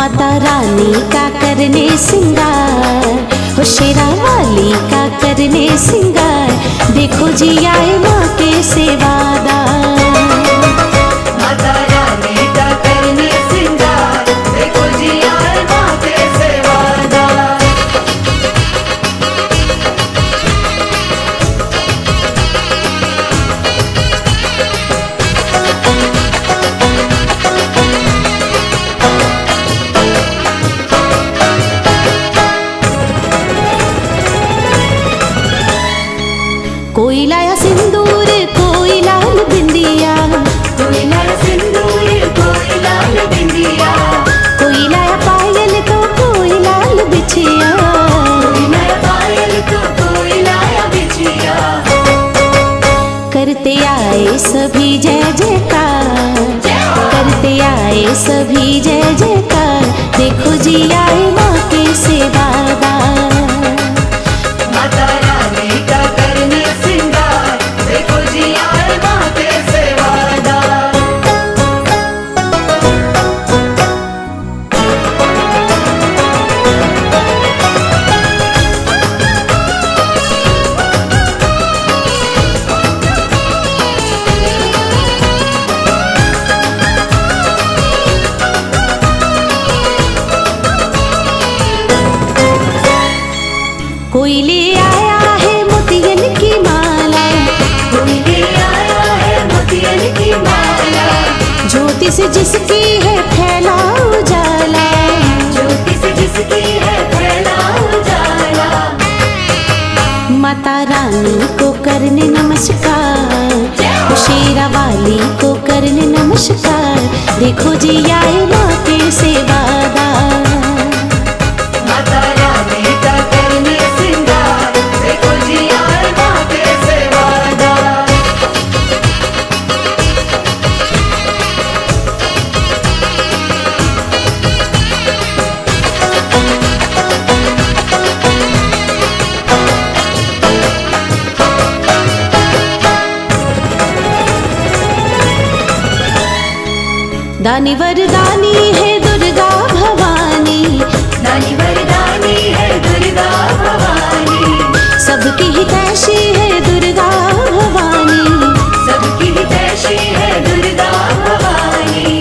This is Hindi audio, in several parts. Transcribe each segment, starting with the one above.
माता रानी का करने सिंगार, हो शेरा वाली का करने सिंगार, देखो जी आए माँ के सेवादार। माता रानी का करने सिंगार, देखो जी आए माँ के सेवादार। कोई लाया सिंदूर कोई लाल बिंदिया, कोई लाया सिंदूर कोई लाल बिंदिया, कोई लाया पायल तो कोई लाल बिछिया, कोई लाया पायल तो कोई लाया बिछिया। करते आए सभी जय जयकार, करते आए सभी जय जयकार, देखो जी आए माँ के सेवादार। माता रानी का करने सिंगार, देखो जी आए माँ के सेवादार। कोई ले आया है मोतियन की माला, कोई ले आया है मोतियन की माला, ज्योति से जिसकी है फैला उजाला, ज्योति से जिसकी है फैला उजाला। माता रानी को करने नमस्कार, शेरा वाली को करने नमस्कार, देखो जी आए माँ के सेवादार। माता रानी का करने सिंगार, देखो जी आए माँ के सेवादार। दानी वरदानी है दुर्गा भवानी, दानी वरदानी है दुर्गा भवानी, सबकी हितैषी है दुर्गा भवानी, सबकी हितैषी है दुर्गा भवानी।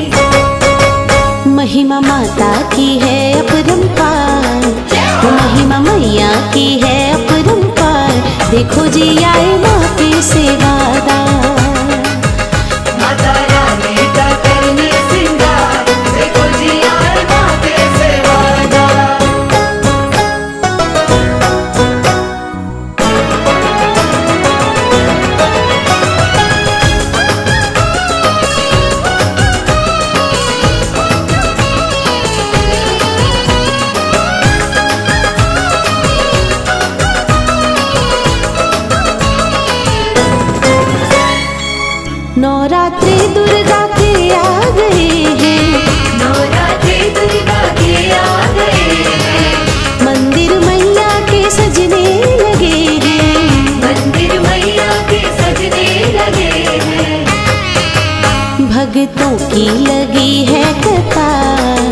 महिमा माता की है अपरंपार, महिमा मैया की है अपरंपार, देखो जी आए माँ के सेवादार। माता रानी का करने सिंगार, देखो जी आए माँ के सेवादार। नवरात्रि दुर्गा के आ गए हैं, नवरात्रि दुर्गा के आ गए हैं, मंदिर मैया के सजने लगे हैं, मंदिर मैया के सजने लगे हैं। भक्तों की लगी है कतार,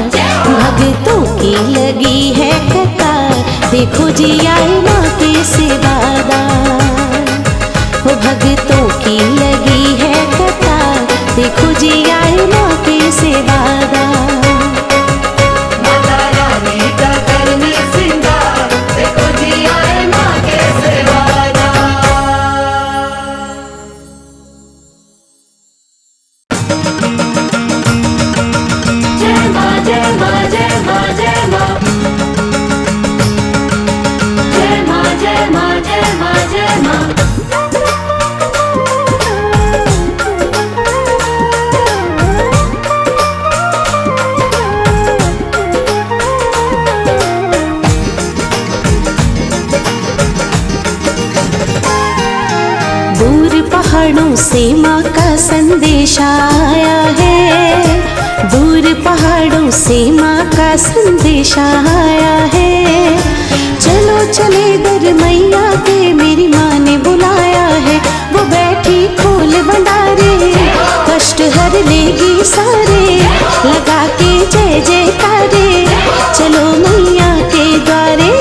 भक्तों की लगी है कतार, देखो जी आए माँ के सेवादार। वो भक्तों की लगी है कतार, देखो जी आए माँ के सेवादार। माता रानी का करने सिंगार, देखो जी आए माँ के सेवादार। जय माँ जय माँ जय माँ जय माँ, जय माँ जय माँ जय माँ जय माँ। दूर पहाड़ों से माँ का संदेश आया है, दूर पहाड़ों से माँ का संदेश आया है। चलो चले दर मैया के, मेरी माँ ने बुलाया है, वो बैठी खोल भंडारे, कष्ट हर लेगी सारे, लगा के जय जयकारे, चलो मैया के द्वारे।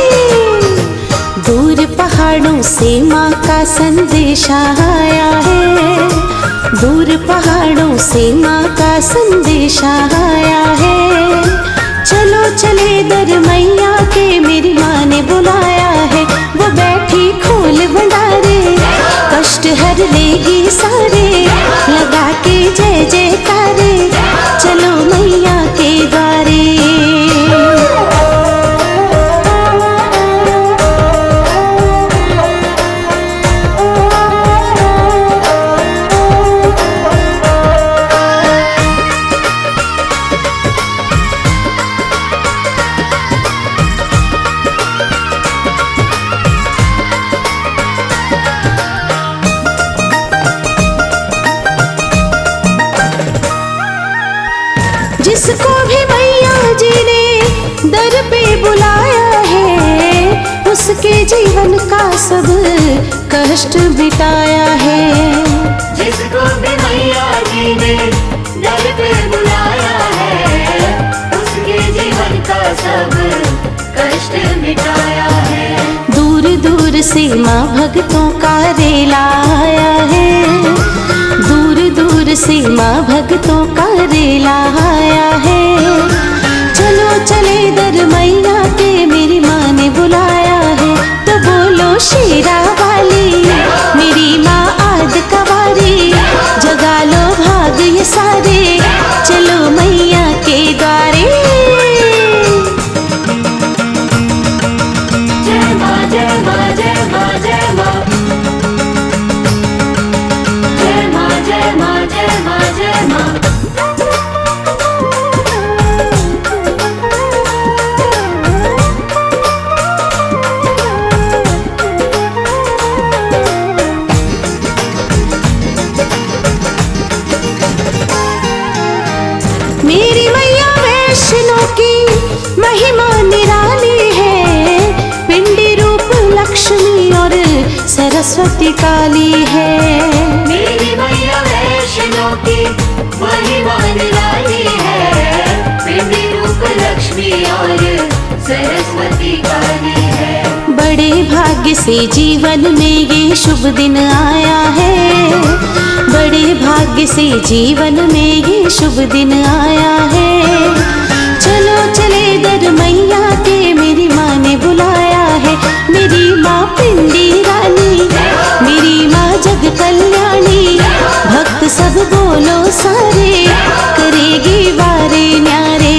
दूर पहाड़ों से माँ का संदेशा आया है, दूर पहाड़ों से माँ का संदेशा आया है। चलो चले दर मैया के, मेरी माँ ने बुलाया है। वो बैठी खोल भंडारे, कष्ट हर लेगी सारे, लगा के जय जयकारे, चलो मैया के द्वारे। जिसको भी मैया जी ने दर पे बुलाया है, उसके जीवन का सब कष्ट मिटाया है। जिसको भी मैया जी ने दर पे बुलाया है, उसके जीवन का सब कष्ट मिटाया है। दूर दूर से माँ भक्तों का रेला आया है, दूर दूर से माँ भक्तों का रेला आया है। चलो चले दर मैया के, मेरी माँ ने बुलाया है। तो बोलो शेरा वाली, मेरी माँ आद कवारी, जगा लो भाग ये सारे, चलो मैया के द्वारे। जय माँ जय माँ जय माँ जय माँ, जय माँ जय माँ जय माँ जय माँ। मेरी मैया वैष्णो की महिमा निराली है, पिंडी रूप लक्ष्मी और सरस्वती काली है। मेरी मैया वैष्णो की महिमा निराली है, पिंडी रूप लक्ष्मी और सरस्वती काली है। बड़े भाग्य से जीवन में ये शुभ दिन आया है, बड़े भाग्य से जीवन में ये शुभ दिन आया है। चलो चले दर मैया के, मेरी माँ ने बुलाया है। मेरी माँ पिंडी रानी, मेरी माँ जग कल्याणी, भक्त सब बोलो सारे, करेगी वारे न्यारे।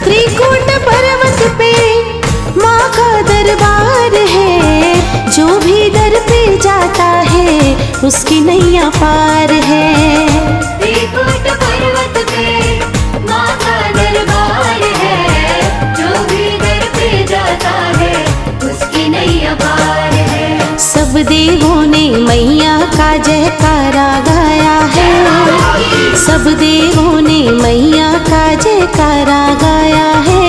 त्रिकुट पर्वत पे माँ का दरबार है, जो भी दर पे जाता है उसकी नैया पार है। त्रिकुट पर्वत पे माँ का दरबार है, जो भी दर पे जाता है उसकी नैया पार है। सब देवों ने मैया का जयकारा गाया है, सब देवों ने मैया का जयकारा गाया है।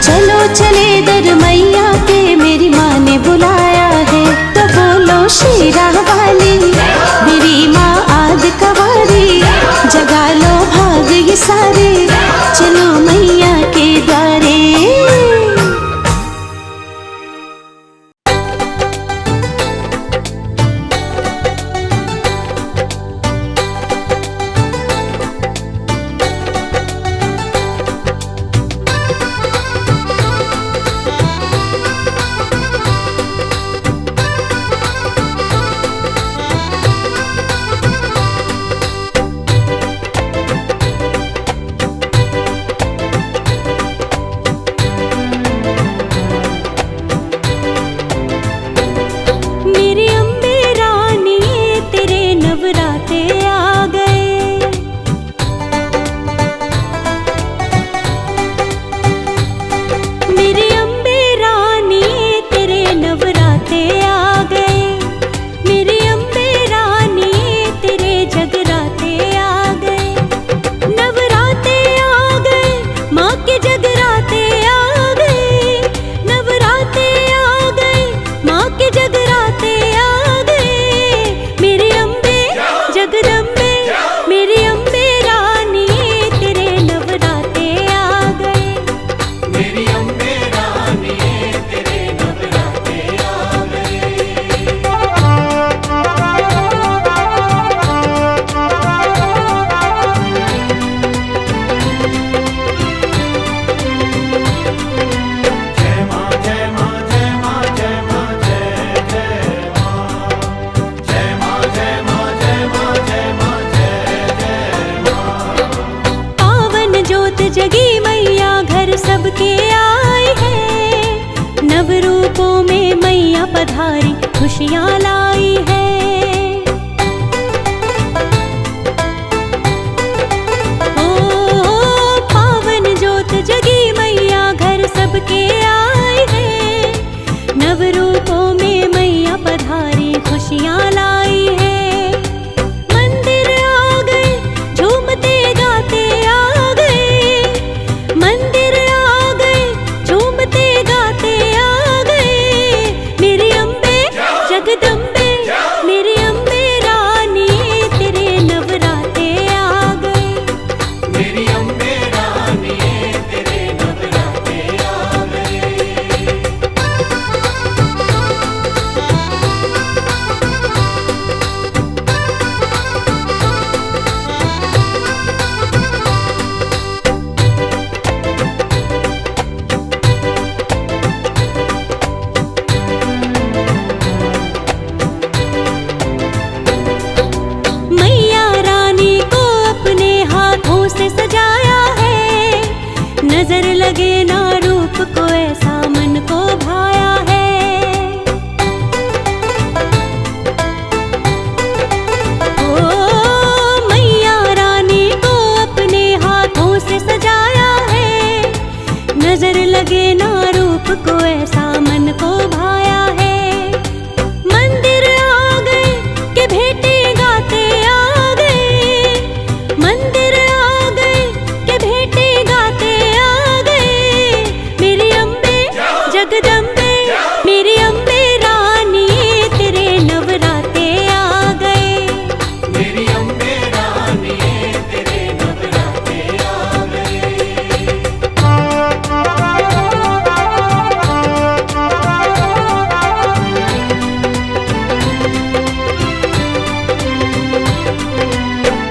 चलो चले दर मैया के, मेरी माँ ने बुलाया है। तो बोलो शेरा वाली, मेरी माँ आद कवारी, जगा लो भाग ये खुशियाँ लाई है। पावन ज्योत जगी मैया घर सबके आए हैं। नव रूपों में मैया पधारी खुशियाँ लाई है। मंदिर आ गए झूमते गाते आ गए। मंदिर आ गए झूमते गाते आ गए। मेरी अम्बे जगदम्बे मेरी अम्बे रानी तेरे नवराते आ गए। मेरी अम्बे रानी तेरे नवराते आ गए। मैया रानी को अपने हाथों से सजाया है। नजर लगे ना रूप को ऐसा मन को भाया है। ओ मैया रानी को अपने हाथों से सजाया है। नजर लगे ना रूप को ऐसा मन को भाया है। मंदिर आ गए के भेंटे गाते आ गए। मंदिर आ गए के भेंटे गाते आ गए। मेरी अम्बे जगदम्बे मेरी अम्बे रानी तेरे नवराते आ गए। मेरी अम्बे रानी तेरे नवराते आ गए।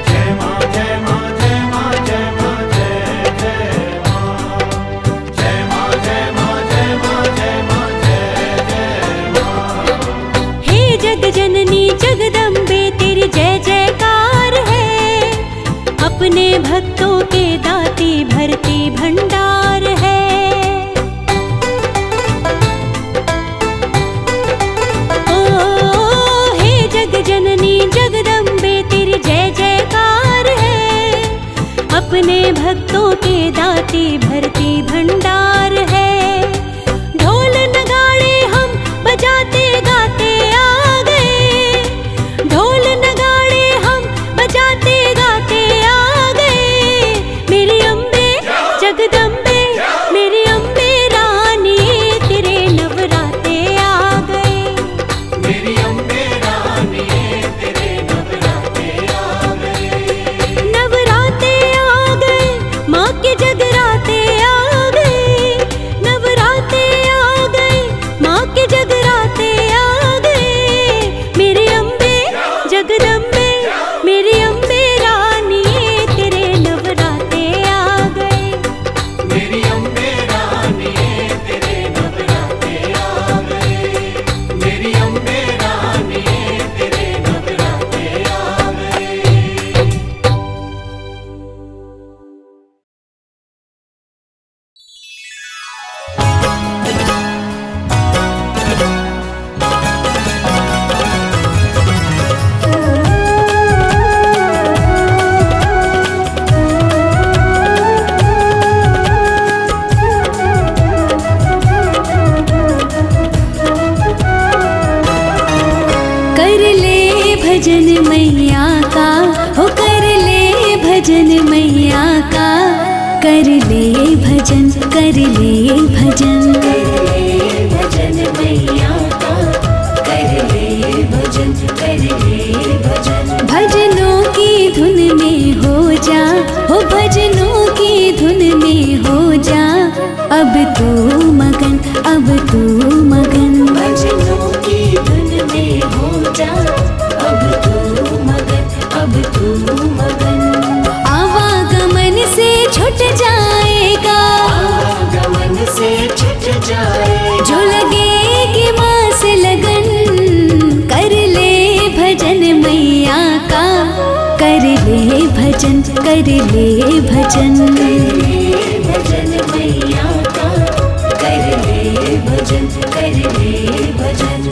जय माँ जय माँ जय माँ जय माँ जय जय माँ। जय माँ जय माँ जय माँ जय माँ जय जय माँ। हे जग जननी जगदम्बे तेरी जय जयकार है। अपने भक्तों के दाती भरती भंडार है। ओ हे जग जननी जगदम्बे तेरी जय जयकार है। अपने भक्तों के दाती भरती भंडार है। ढोल नगाड़े हम बजाते गाते आ गए। ढोल नगाड़े हम बजाते गाते आ गए। मेरी अम्बे जगदम्बे मेरी अम्बे रानी तेरे नवराते आ गए। मेरी अम्बे रानी तेरे नवराते आ गए। नवराते आ गए माँ के जगराते आ गए। नवराते आ गए माँ के जगराते आ गए। मेरी अम्बे जगदम्बे मेरी अम्बे रानी तेरे नवराते आ गए। मेरी अम्बे रानी तेरे नवराते आ गए। मेरी अम्बे रानी तेरे नवराते आ गए। कर ले भजन मैया का हो कर ले भजन मैया का। कर ले भजन कर ले भजन। भजन मैया का कर ले भजन कर ले भजन। भजनों की धुन में हो जा हो भजनों की धुन में हो जा। अब तू मगन अब तू मगन। भजनों की धुन में हो जा अब तू मगन अब तू मगन। आवागमन से छूट जाएगा आवागमन से छूट जाए जो लगेगी माँ से लगन। कर ले भजन मैया का कर ले भजन कर ले भजन। भजन मैया का कर ले भजन कर ले भजन।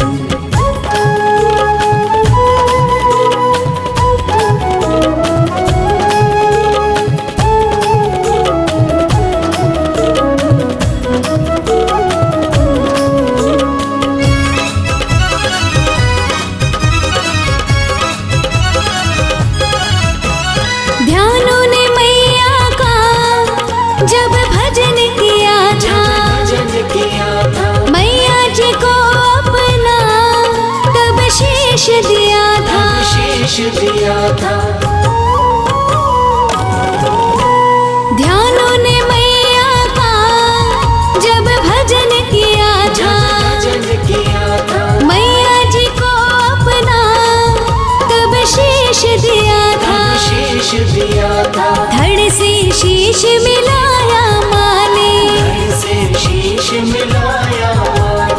मिलाया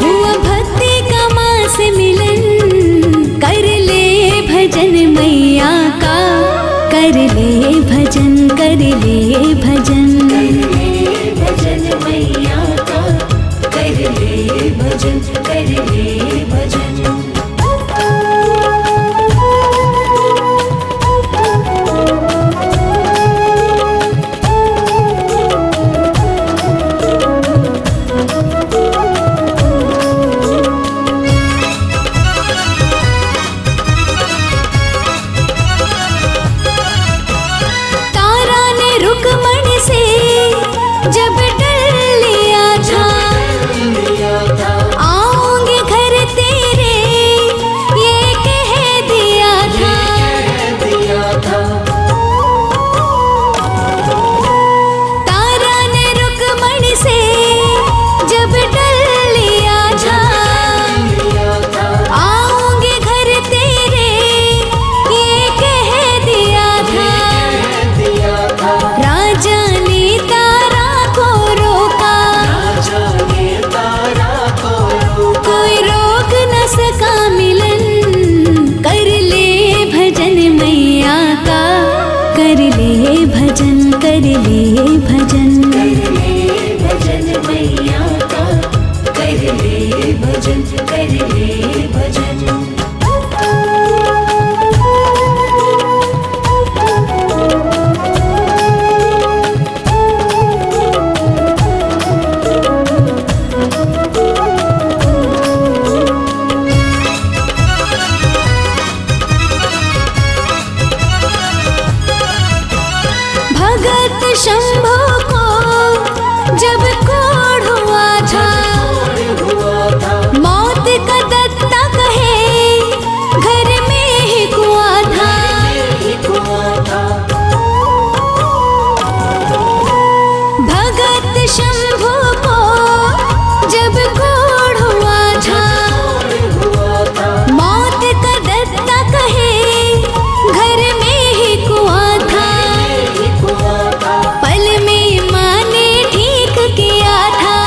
हुआ भक्ति का मास मिलन, कर ले भजन मैया का, कर ले भजन, कर ले भजन, भजन मैया का, कर ले भजन, कर ले भजन। तारा ने रुक्मणी से जब डर लिया था, आऊंगे घर तेरे ये कह दिया था। तारा ने रुक्मणी से जब डर लिया था, आऊंगे घर तेरे ये कह दिया था। राजा ने तारा को रोका, कोई रोक न सका मिलन, कर ले भजन मैया का, कर ले भजन, कर ले भजन, भजन मैया का, कर ले भजन, कर ले भजन। भगत शंभु को जब कोढ़ हुआ था, मौत का दत्ता कहे घर में ही कुआं था। भगत शंभु को जब कोढ़ हुआ था, मौत का दत्ता कहे घर में ही कुआं था। पल में माँ ने ठीक किया था,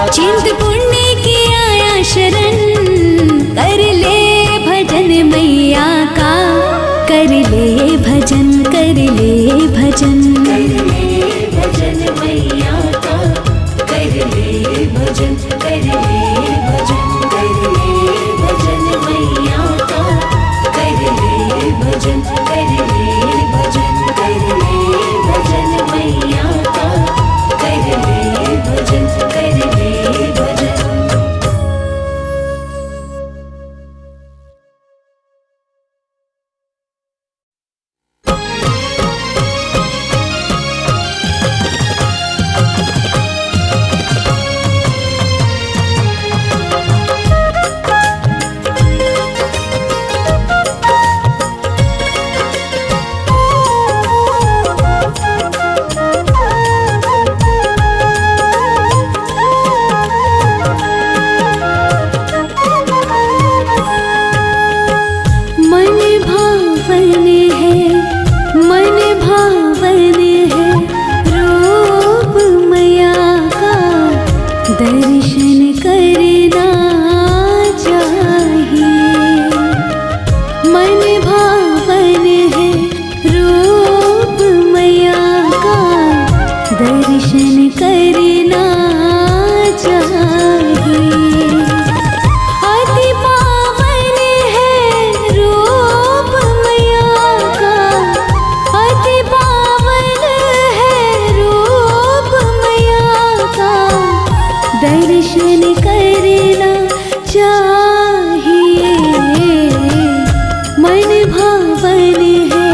चिंतपूर्णी की आया शरण, कर ले भजन मैया का, कर ले भजन, कर ले भजन, भजन मैया का, कर ले भजन, कर ले भजन, कर ले भजन मैया का, कर ले भजन, कर ले भजन, कर ले भजन मैया का, कर ले भजन, कर ले भजन। मन भावन है, मन भावन है रूप मैया का, दर्शन करना चाहिए। मन भावन है रूप मैया का, दर्शन करना चाहिए। अति पावन है रूप मैया का, अति पावन है रूप मैया का, दर्शन करना चाहिए। मन भावन है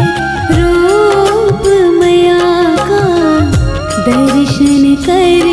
रूप मैया का, दर्शन कर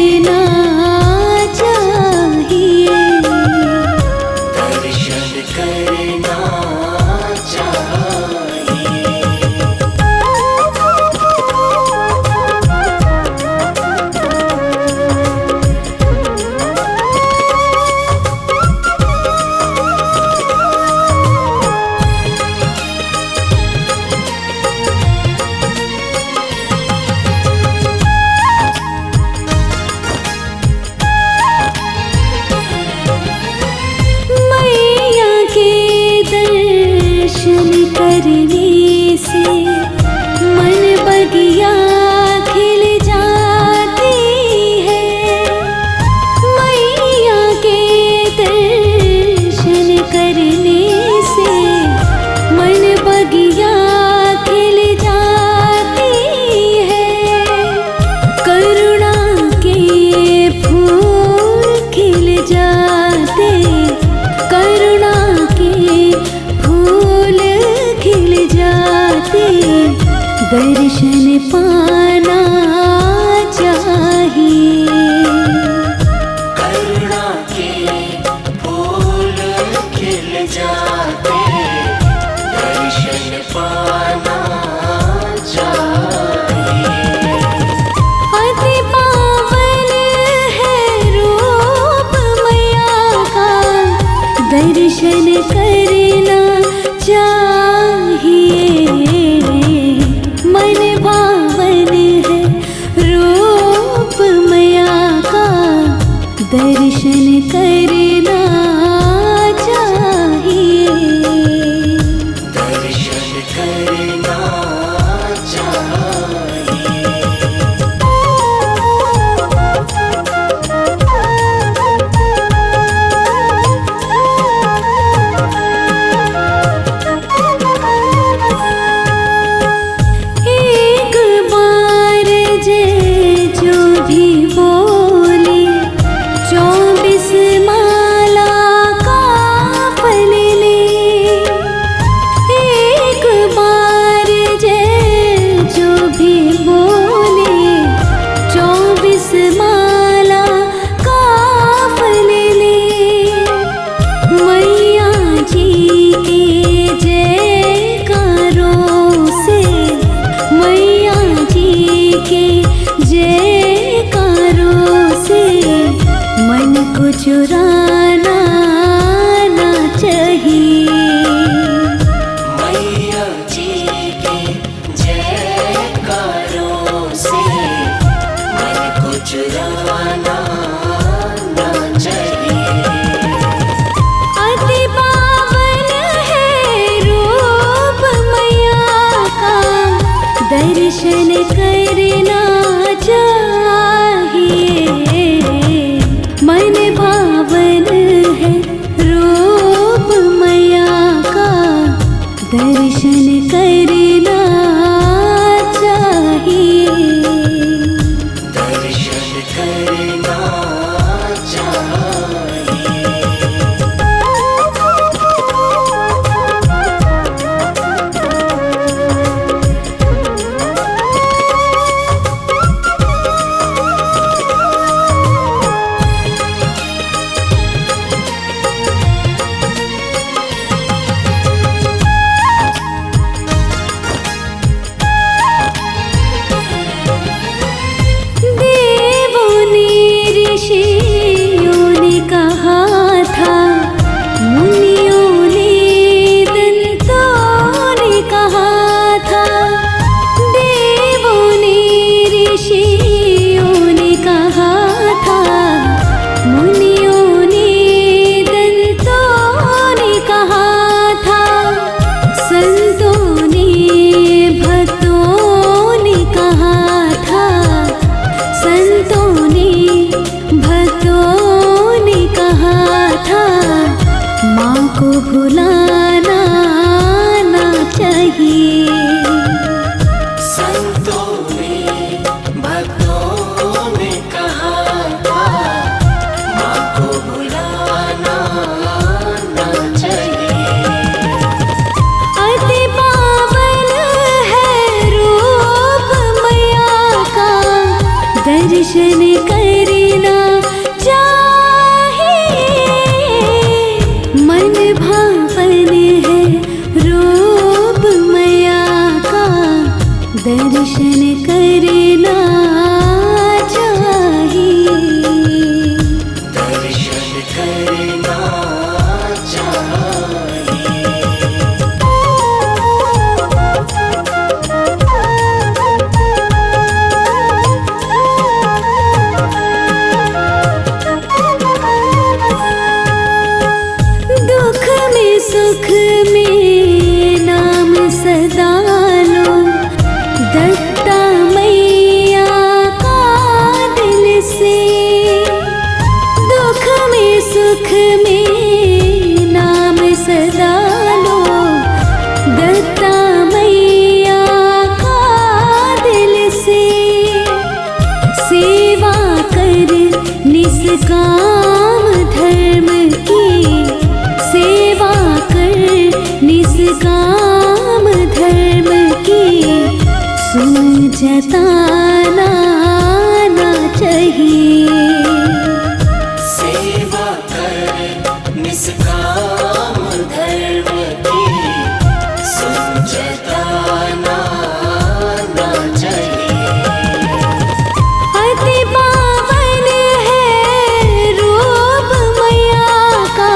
पाना चाहिए। करुणा के फूल खिल जाते, दर्शन पाना चाहिए। अति पावन है रूप मैया का, दर्शन करना चाहिए। मन भावन है रूप मैया का, दर्शन करना चाहिए। दर्शन करना चाहिए। एक बार जय जो भी बोले, 24 माला का फल ले। एक बार जय जो भी बोले, 24 माला का फल ले। मैया जी के जयकारों से, मैया जी के जयकारों से मन को चुराना ना चाहिए। मैया जी के जयकारों से मन को चुराना ना चाहिए। अति पावन है रूप मैया का, दर्शन करना चाहिए। मन भावन है रूप मैया का, दर्शन करना चाहिए। दर्शन करना चाहिए। देवों ने ऋषियों ने कहा था, मुनियों ने दंतों ने कहा था। देवों ने ऋषियों ने कहा था, मुनियों ने दंतों ने कहा था। संतों ने भक्तों ने कहा था, संतों ने भक्तों ने कहा था। माँ को भुलाना ना चाहिए। संतों ने भक्तों ने कहा था, माँ को भुलाना ना चाहिए। अति पावन है रूप मैया का, दर्शन करना चाहिए। मन भावन है रूप मैया का, दर्शन करना चाहिए। दर्शन करना चाहिए। दुख में सुख में नाम सदा लो, दत्ता मैया का दिल से। दुख में सुख में नाम सदा लो, दत्ता मैया का दिल से। सेवा कर निष्काम धर्म की, सेवा कर निष्काम धर्म की। सुन जा जताना ना चाहिए। सेवा कर निष्काम धर्म की सुन जताना ना चाहिए। अति पावन है रूप मैया का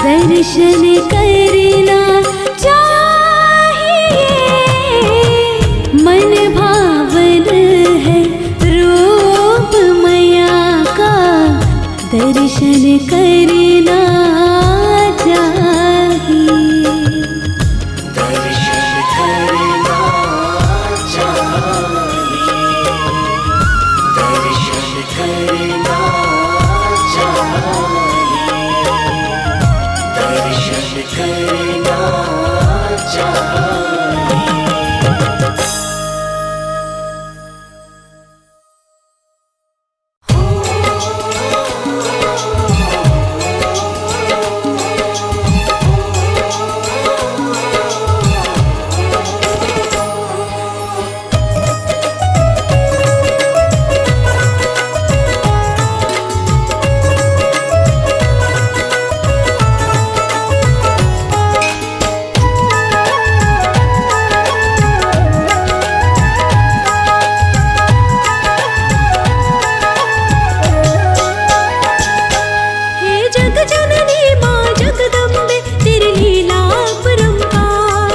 दर्शन करना चाहिए। मन भावन है रूप मैया का दर्शन करना चाहिए। दर्शन करना चाहिए। दर्शन करना चाहिए। दर्शन करना चाहिए। हे जग जननी माँ जगदम्बे तेरी लीला अपरंपार।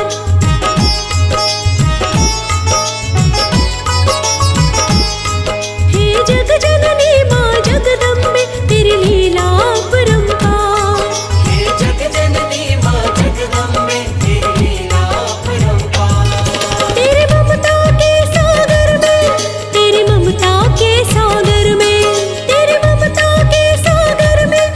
हे जग जननी माँ जगदम्बे तेरी लीला अपरंपार। हे जग जननी माँ जगदम्बे तेरी लीला अपरंपार। तेरी ममता के सागर में, तेरी ममता के सागर में, तेरी ममता के सागर में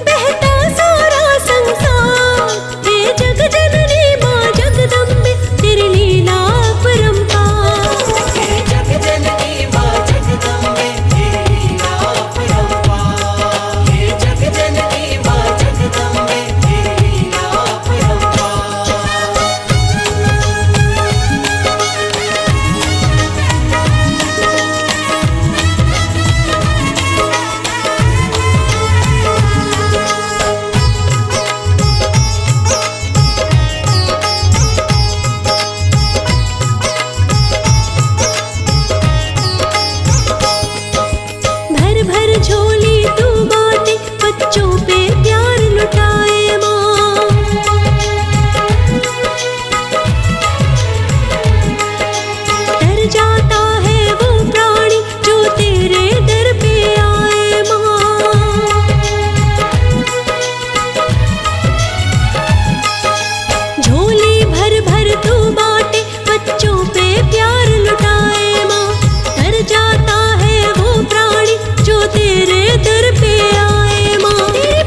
बहता सारा संसार। हे जग जननी माँ जगदम्बे तेरी लीला अपरंपार। हे जग जननी माँ जगदम्बे तेरी लीला अपरंपार। हे जग जननी माँ जगदम्बे तेरी लीला अपरंपार। भर भर झोली तू बाटे बच्चों पे प्यार लुटाए माँ। डर जाता है वो प्राणी जो तेरे दर पे आए माँ। झोली भर भर तू बाटे बच्चों पे प्यार लुटाए माँ। डर जाता है वो प्राणी जो तेरे दर पे आए माँ। तेरी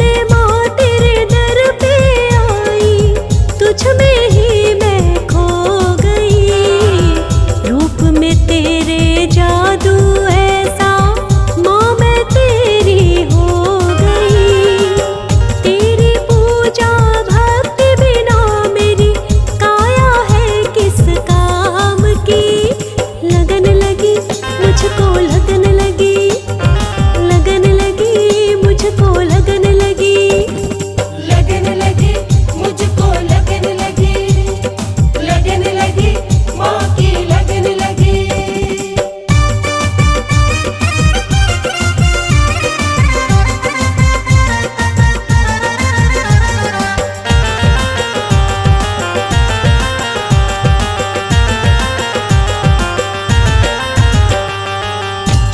से माँ तेरे दर पे आई, तुझ में ही मैं खो गई। रूप में तेरे जादू ऐसा, माँ मैं तेरी हो गई। तेरी पूजा भक्ति बिना मेरी काया है किस काम की। लगन लगी मुझको, लगन लगी, लगन लगी मुझको, लगन लगी। लगन लगी मुझको, लगन लगी, लगन लगी माँ की लगन लगी।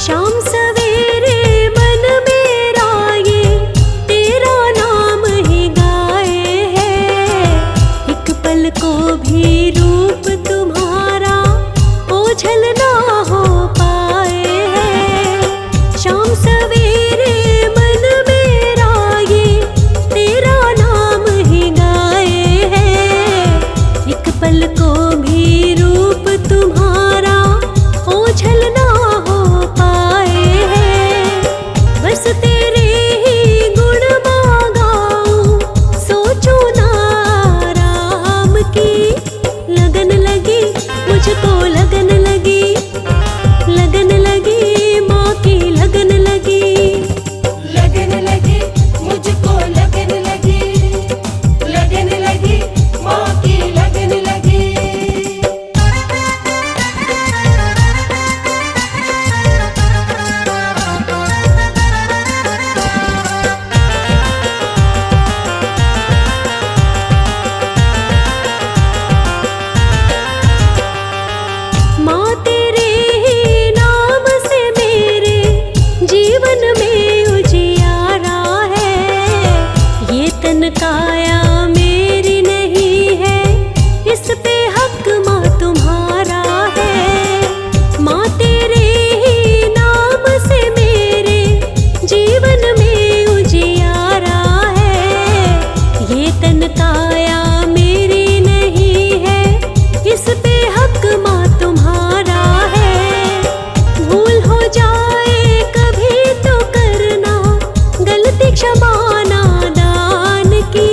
शाम सवेरे मन मेरा ये तेरा नाम ही गाए है। एक पल को भी रूप तुम्हारा ओझल ना हो पाए है। शाम सवेरे मन मेरा ये तेरा नाम ही गाए है। एक पल को भी रूप तुम्हारा ओझल ना हो पाए हैं। बस तेरे ही गुण गाऊं, सोचूं ना राम की। लगन लगी मुझको, लगन लगी, लगन लगी माँ की लगन लगी। लगन लगी मुझको, लगन लगी, लगन लगी माँ की लगन लगी। माँ तेरे ही नाम से मेरे जीवन में उजियारा है। ये तन काया मेरी नहीं है, इस पे हक माँ तुम्हारा है। माँ तेरे ही नाम से मेरे जीवन में उजियारा है। ये तन काया मेरी नहीं है, इस पे हक माँ तुम्हारा है। भूल हो जाए कभी तो करना, गलती क्षमा नादान की।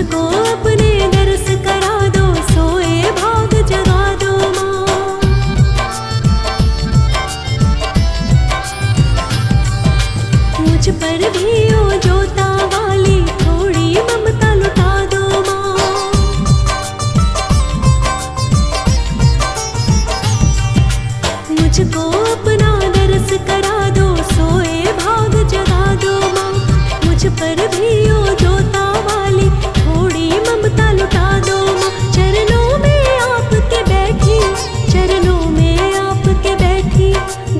मुझको अपने दर्श करा दो, सोए भाग जगा दो माँ। मुझ पर भी ओ जोता वाली थोड़ी ममता लुटा दो माँ। मुझको अपना दर्श करा दो, सोए भाग जगा दो माँ। मुझ पर भी ओ जोता वाली थोड़ी ममता लुटा दो माँ। चरणों में आपके बैठी, चरणों में आपके बैठी,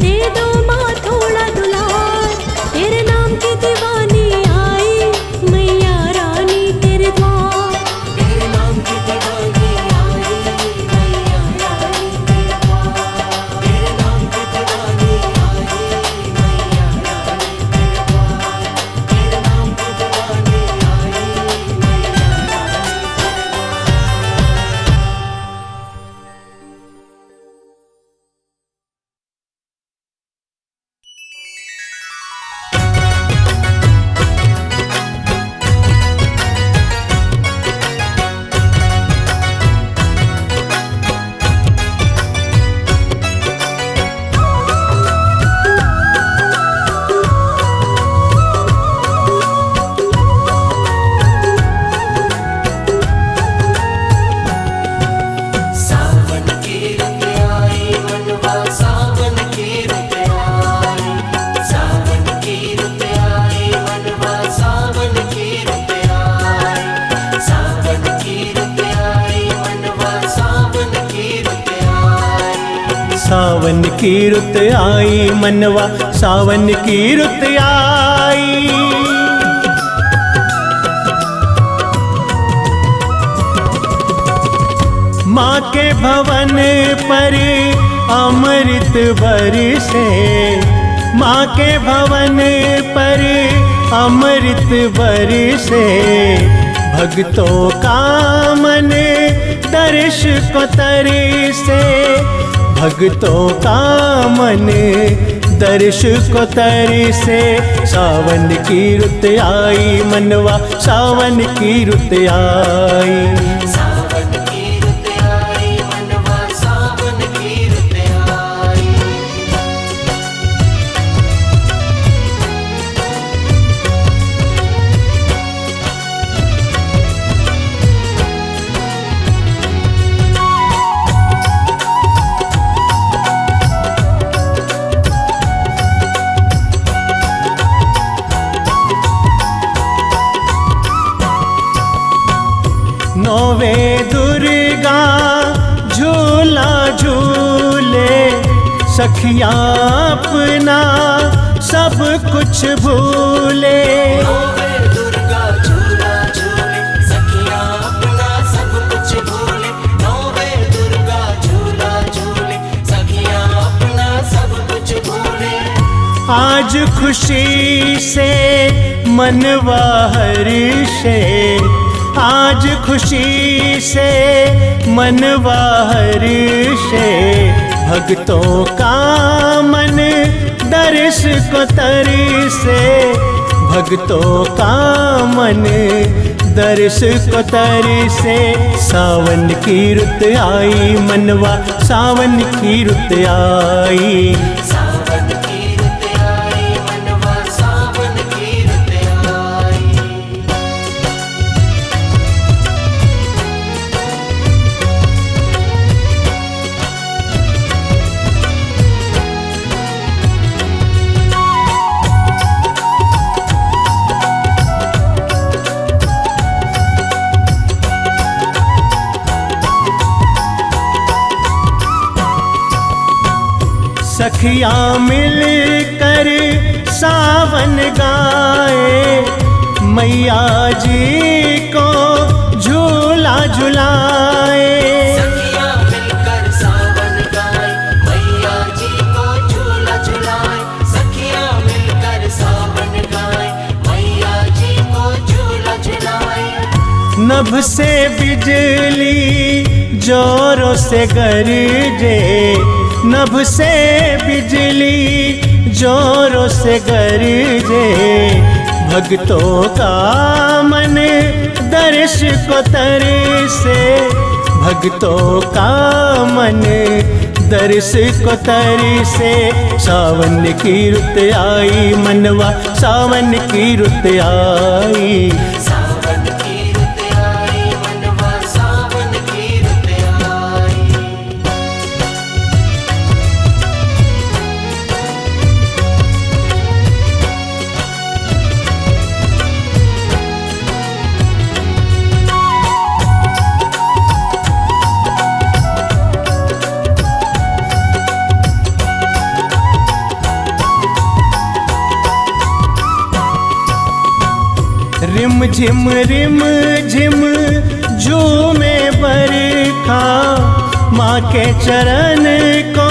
दे दो माँ थोड़ा दुलार। तेरे नाम की दीवानी आई मैया रानी तेरे द्वार। तेरे नाम की दीवानी आई मैया रानी तेरे द्वार। तेरे नाम की दीवानी आई मैया रानी तेरे द्वार। तेरे नाम की दीवानी आई मैया सावन की रुत आई मनवा, सावन की रुत आई। सावन की रुत आई मनवा, सावन की रुत आई। सावन की रुत आई मनवा, सावन की रुत आई। सावन की रुत आई मनवा, सावन की रुत आई। माँ के भवन पर अमृत बरसे, माँ के भवन पर अमृत बरसे। भक्तों का मन दर्श को तरसे, भक्तों का मन दर्श को तरसे। सावन की रुत आई मनवा, सावन की रुत आई। सावन की रुत आई मनवा, सावन की रुत आई। नौवे दुर्गा झूला झूले, सखियाँ अपना सब कुछ भूले। नौवे दुर्गा झूला झूले, सखियाँ अपना सब कुछ भूले। नौवे दुर्गा झूला झूले, सखियाँ अपना सब कुछ भूले। आज खुशी से मनवा हर्षे, आज खुशी से मनवा हर्षे। भक्तों का मन दर्श को तरसे, भक्तों का मन दर्श को तरसे। सावन की रुत आई मनवा, सावन की रुत आई। सावन की रुत आई मनवा, सावन की रुत आई। सखियाँ मिलकर सावन गाए, मैया जी को झूला झुलाए। सखियाँ मिलकर सावन गाए, मैया जी को झूला झुलाए। सखियाँ मिलकर सावन गाए, मैया जी को झूला झुलाए। नभ से बिजली जोरों से गरजे, नभ से बिजली जोरों से गरजे। भक्तों का मन दर्श को तरसे, भक्तों का मन दर्श को तरसे। सावन की रुत आई मनवा, सावन की रुत आई। सावन की रुत आई मनवा, सावन की रुत आई। रिम झिम झूमे बरखा, माँ के चरण को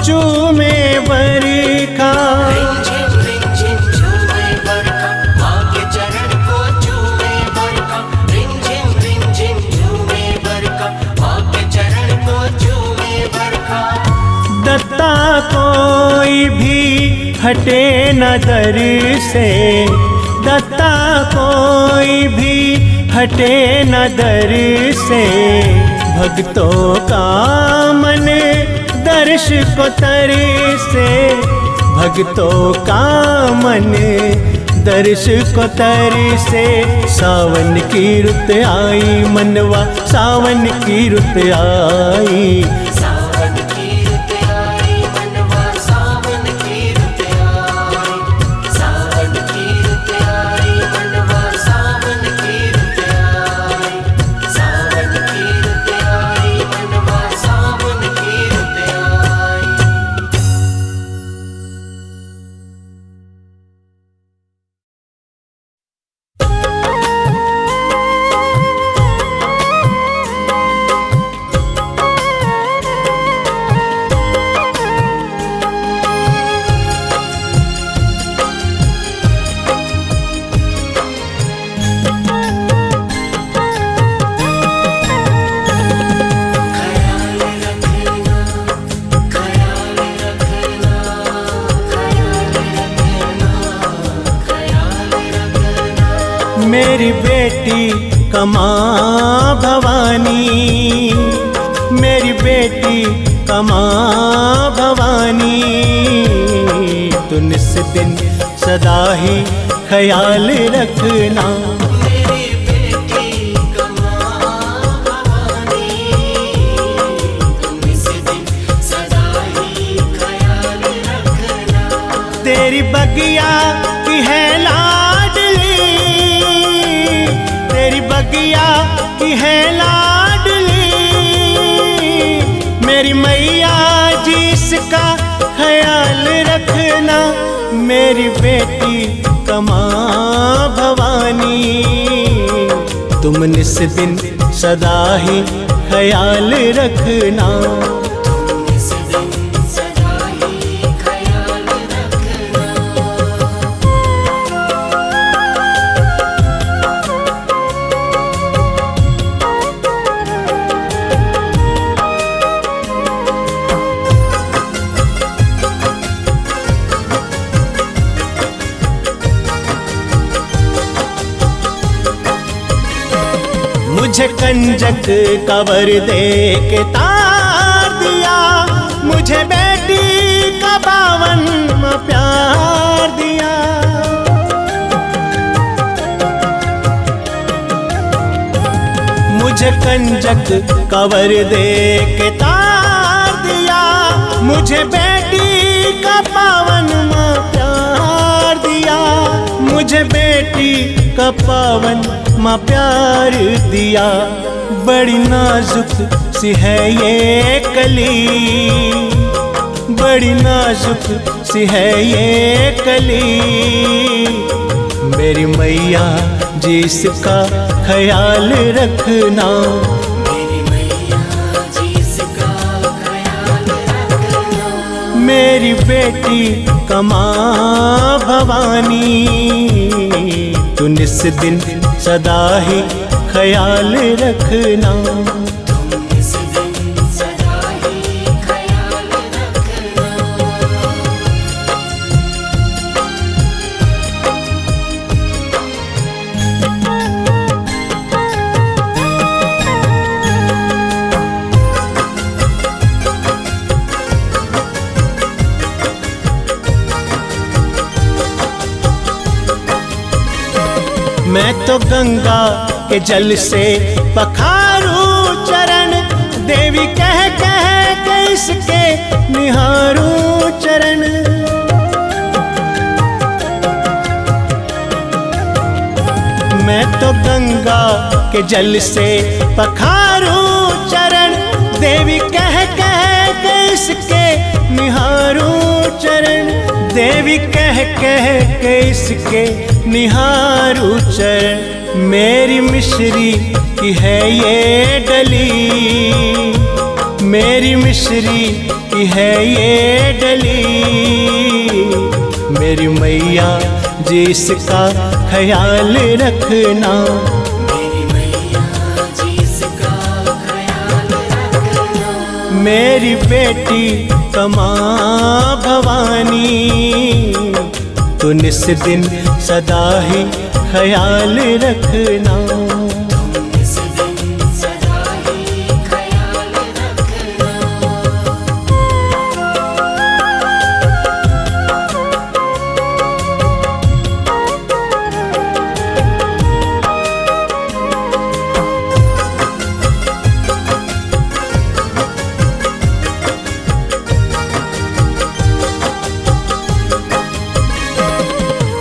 चूमे बरखा। रिम झिम झूमे बरखा, माँ के चरण को चूमे बरखा। रिम झिम झूमे बरखा, माँ के चरण को चूमे बरखा। दत्ता कोई भी हटे न दर से, दत्ता कोई भी हटे न दर से। भक्तों का मन दर्श को तरसे, भक्तों का मन दर्श को तरसे। सावन की रुत आई मनवा, सावन की रुत आई। सावन की रुत आई मनवा, सावन की रुत आई। सावन की रुत आई मनवा, सावन की रुत आई। सावन की रुत आई मनवा, सावन की रुत आई। ख्याल रखना, ख्याल रखना, ख्याल रखना, ख्याल रखना। मेरी बेटी कमा भवानी, मेरी बेटी कमा भवानी। तू निस दिन सदा ही ख्याल रखना। मेरी बेटी कमा भवानी, तुम इस दिन सदा ही ख्याल रखना। तेरी बगिया की है लाडली, तेरी बगिया की है लाडली। मेरी मैया जी इसका ख्याल रखना। मेरी बेटी कमा भवानी, तुम निस दिन सदा ही ख्याल रखना। तुम इस दिन सदा ही ख्याल रखना। मुझे कंजक का वर दे के तार दिया, मुझे बेटी का बावन प्यार दिया। मुझे कंजक का वर दे के तार दिया, मुझे बेटी का पावन प्यार दिया। मुझे बेटी का पावन माँ प्यार दिया। बड़ी नाजुक सी है ये कली, बड़ी नाजुक सी है ये कली। मेरी मैया जी इसका ख्याल रखना। मेरी मैया जी इसका ख्याल रखना। मेरी बेटी कमा भवानी, तू निस दिन सदा ही ख्याल रखना। तुम इस दिन सदा ही ख्याल रखना। मैं तो गंगा के जल से पखारूं चरण, देवी कह कह के इसके निहारूं चरण। मैं तो गंगा के जल से पखारूं चरण, देवी कह कह के इसके निहारूं चरण। देवी कह कह के इसके निहारूं चरण। मेरी मिश्री की है ये डली, मेरी मिश्री की है ये डली। मेरी मैया जी इसका ख्याल रखना, मेरी मैया जी इसका ख्याल रखना। मेरी बेटी कमा भवानी, तू निस दिन सदा ही ख्याल रखना। इस दिन सदा ही ख्याल रखना।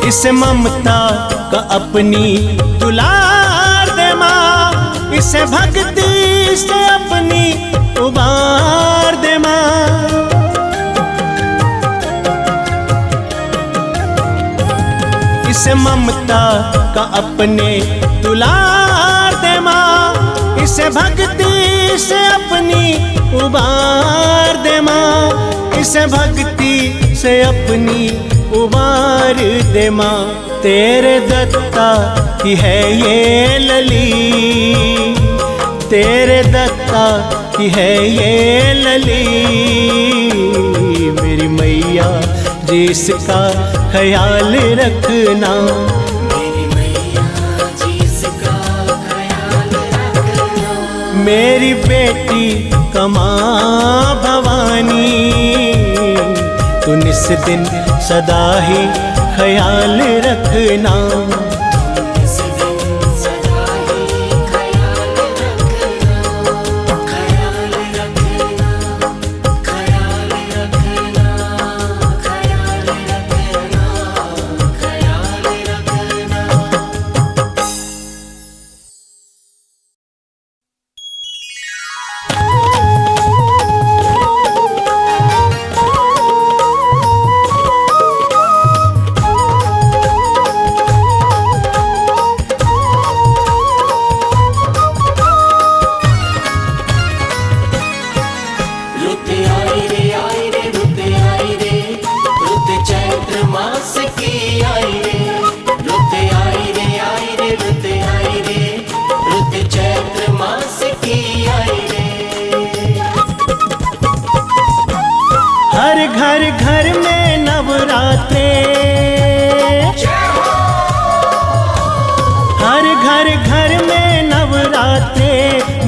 इस ममता का अपनी दुलार दे माँ, इसे भक्ति से अपनी उबार दे माँ। इस ममता का अपने दुलार दे माँ, इसे भक्ति से अपनी उबार दे माँ। इसे भक्ति से अपनी उबार दे माँ। तेरे दत्ता की है ये लली, तेरे दत्ता की है ये लली। मेरी मैया जी इसका ख्याल रखना, मेरी मैया जी इसका ख्याल रखना। मेरी बेटी कमा भवानी, तू निस दिन सदा ही ख्याल रखना। इस दिन सदा ही ख्याल रखना। ख्याल रखना, ख्याल रखना, ख्याल रखना, ख्याल रखना। रुत आई रे रुत आई रे, रुत चैत्र मास की आई रे। रुत आई रे रुत आई रे, रुत चैत्र मास की आई रे। हर घर घर में नवरात्रे, हर घर घर में नवरात्रे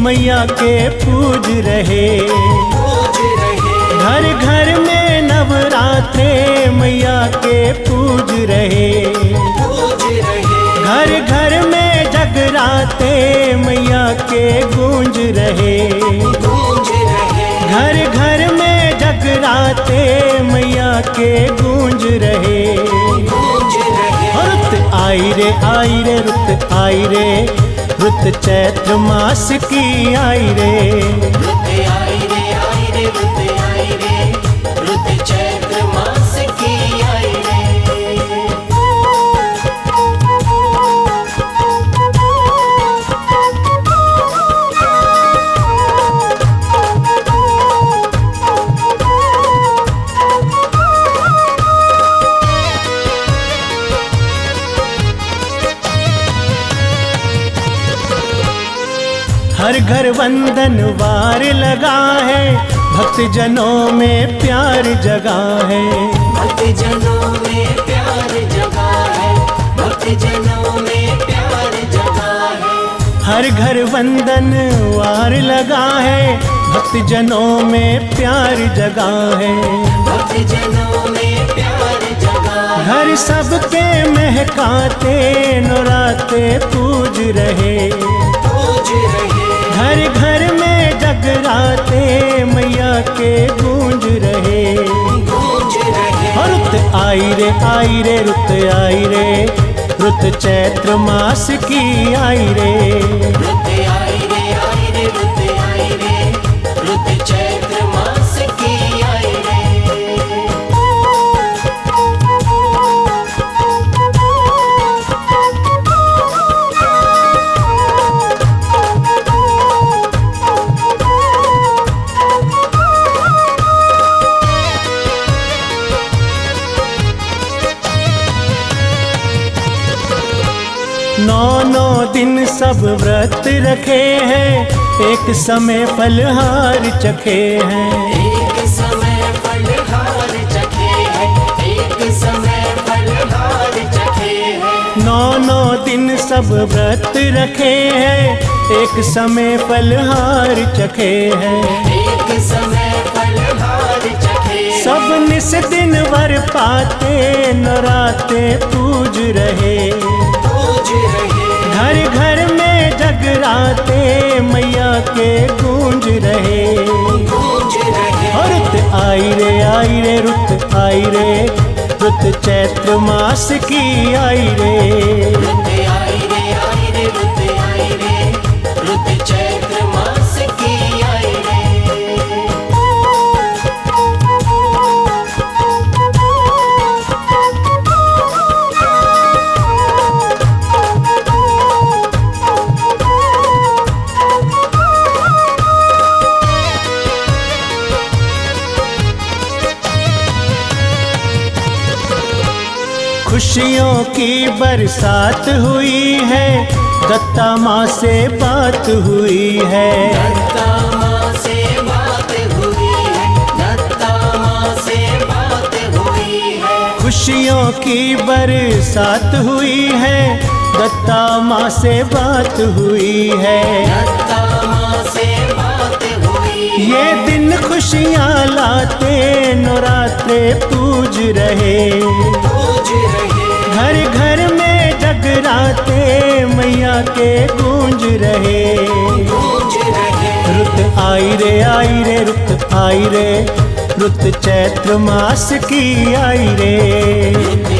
मैया के पूज रहे। पूज रहे, घर घर में नवरात्रे मैया के पूज रहे। पूज रहे। घर घर में जगराते मैया के गूंज रहे। गूंज रहे, घर घर में जगराते मैया के गूंज रहे। गूंज रहे। रुत आई रे रुत आई रे, रुत चैत्र मास की आई रे। रुत आई रे रुत आई रे, रुत चैत्र मास की आई रे। हर घर वंदन वार लगा है, भक्त जनों में प्यार जगा है। भक्त जनों में प्यार जगा है, भक्त जनों में प्यार जगा है। हर घर वंदन वार लगा है, भक्त जनों में प्यार जगा है। भक्त जनों में प्यार जगा है, घर सबके महकाते नौराते पूज रहे। पूज रहे, घर घर में जगराते मैया के गूंज रहे। गूंज रहे। और रुत आई रे रुत आई रे, रुत चैत्र मास की आई रे। रुत आई रे, रुत आई रे, रुत चैत्र मास की आई रे। नौ दिन सब व्रत रखे हैं, एक समय फलहार चखे हैं। एक समय फलहार चखे हैं, एक समय फलहार चखे हैं। नौ दिन सब व्रत रखे हैं, एक समय फलहार चखे हैं। एक समय फलहार चखे हैं। सब निस दिन वर पाते नौराते पूज रहे। पूज रहे, घर घर में जगराते मैया के गूंज रहे। गूंज रहे। और रुत आई रे रुत आई रे, रुत चैत्र मास की आई रे। रुत आई रे, रुत आई रे, रुत चैत्र मास की आई रे। खुशियों की बरसात हुई है, दत्ता माँ से बात हुई है। दत्ता माँ से बात हुई है, दत्ता माँ से बात हुई है। खुशियों की बरसात हुई है, दत्ता माँ से बात हुई है। दत्ता माँ से बात हुई है। ये दिन खुशियाँ लाते नौरात्रे पूज रहे। पूज रहे, घर घर में जगराते मैया के गूंज रहे। गूंज रहे। रुत आई रे रुत आई रे, रुत चैत्र मास की आई रे। रुत